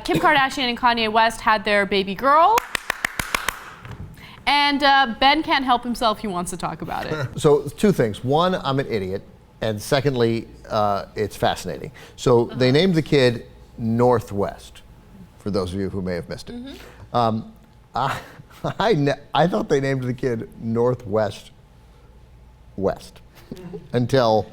Kim Kardashian and Kanye West had their baby girl. And Ben can't help himself. He wants to talk about it. So 2 things. One, I'm an idiot. And secondly, it's fascinating. So they named the kid Northwest, for those of you who may have missed it. I thought they named the kid Northwest West until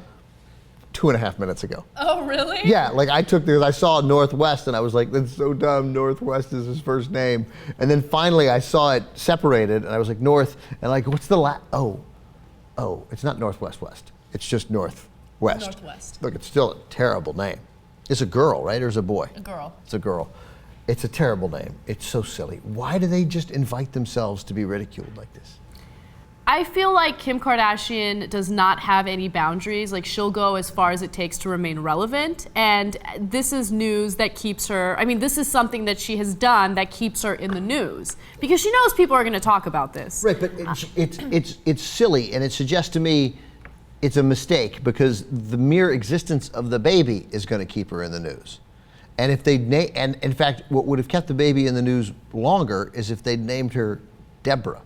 2.5 minutes ago. Oh, really? Yeah, like I saw Northwest and I was like, that's so dumb, Northwest is his first name. And then finally I saw it separated and I was like, North, and like, what's the oh, it's not Northwest West. It's just Northwest. Northwest. Look, it's still a terrible name. It's a girl, right, or is it a boy? A girl. It's a girl. It's a terrible name. It's so silly. Why do they just invite themselves to be ridiculed like this? I feel like Kim Kardashian does not have any boundaries. Like, she'll go as far as it takes to remain relevant. And this is news that keeps her, I mean, this is something that she has done that keeps her in the news. Because she knows people are going to talk about this. Right, but it's silly, and it suggests to me it's a mistake because the mere existence of the baby is going to keep her in the news. And if they and in fact, what would have kept the baby in the news longer is if they'd named her Deborah.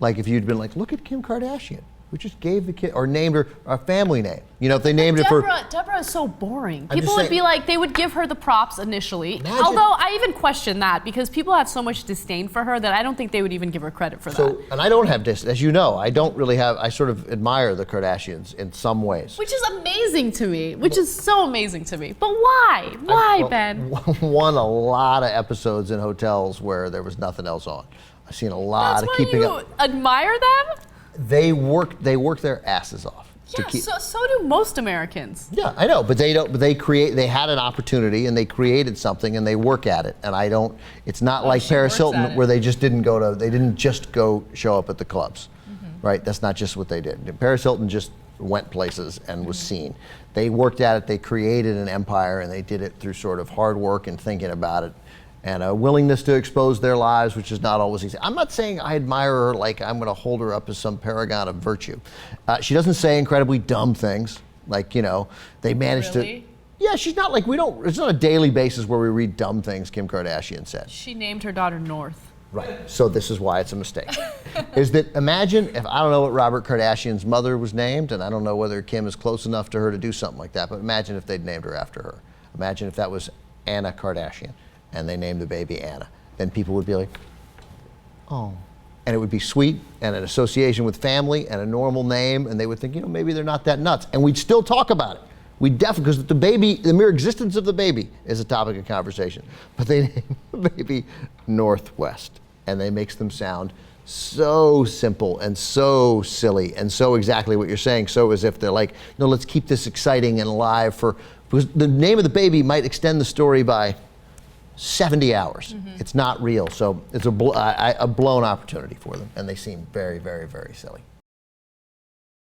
Like if you'd been like, look at Kim Kardashian, who just gave the kid, or named her a family name. You know, if they named it for... Deborah is so boring. I'm People would be like, they would give her the props initially. Although I even question that because people have so much disdain for her that I don't think they would even give her credit for that. And I don't have disdain, as you know, I don't really have, I sort of admire the Kardashians in some ways. Which is amazing to me, which is so amazing to me. But why? Why, Ben? Won a lot of episodes in hotels where there was nothing else on. I've seen a lot of keeping up. That's why you admire them? They work their asses off. Yeah, so do most Americans. Yeah, I know, but they don't. But they had an opportunity and they created something and they work at it. And I don't. It's not like Paris Hilton where they didn't just go show up at the clubs, right? That's not just what they did. Paris Hilton just went places and was seen. They worked at it. They created an empire and they did it through sort of hard work and thinking about it. And a willingness to expose their lives, which is not always easy. I'm not saying I admire her like I'm going to hold her up as some paragon of virtue. She doesn't say incredibly dumb things, like, you know, they managed to... Yeah, she's not like, it's not a daily basis where we read dumb things Kim Kardashian said. She named her daughter North. Right, so this is why it's a mistake. Is that, imagine if, I don't know what Robert Kardashian's mother was named, and I don't know whether Kim is close enough to her to do something like that, but imagine if they'd named her after her. Imagine if that was Anna Kardashian. And they named the baby Anna. Then people would be like, oh. And it would be sweet and an association with family and a normal name, and they would think, you know, maybe they're not that nuts. And we'd still talk about it. We definitely, because the mere existence of the baby is a topic of conversation. But they name the baby Northwest, and they makes them sound so simple and so silly and so exactly what you're saying, so as if they're like, no, let's keep this exciting and alive because the name of the baby might extend the story by 70 hours. It's not real, so it's a blown opportunity for them, and they seem very, very, very silly.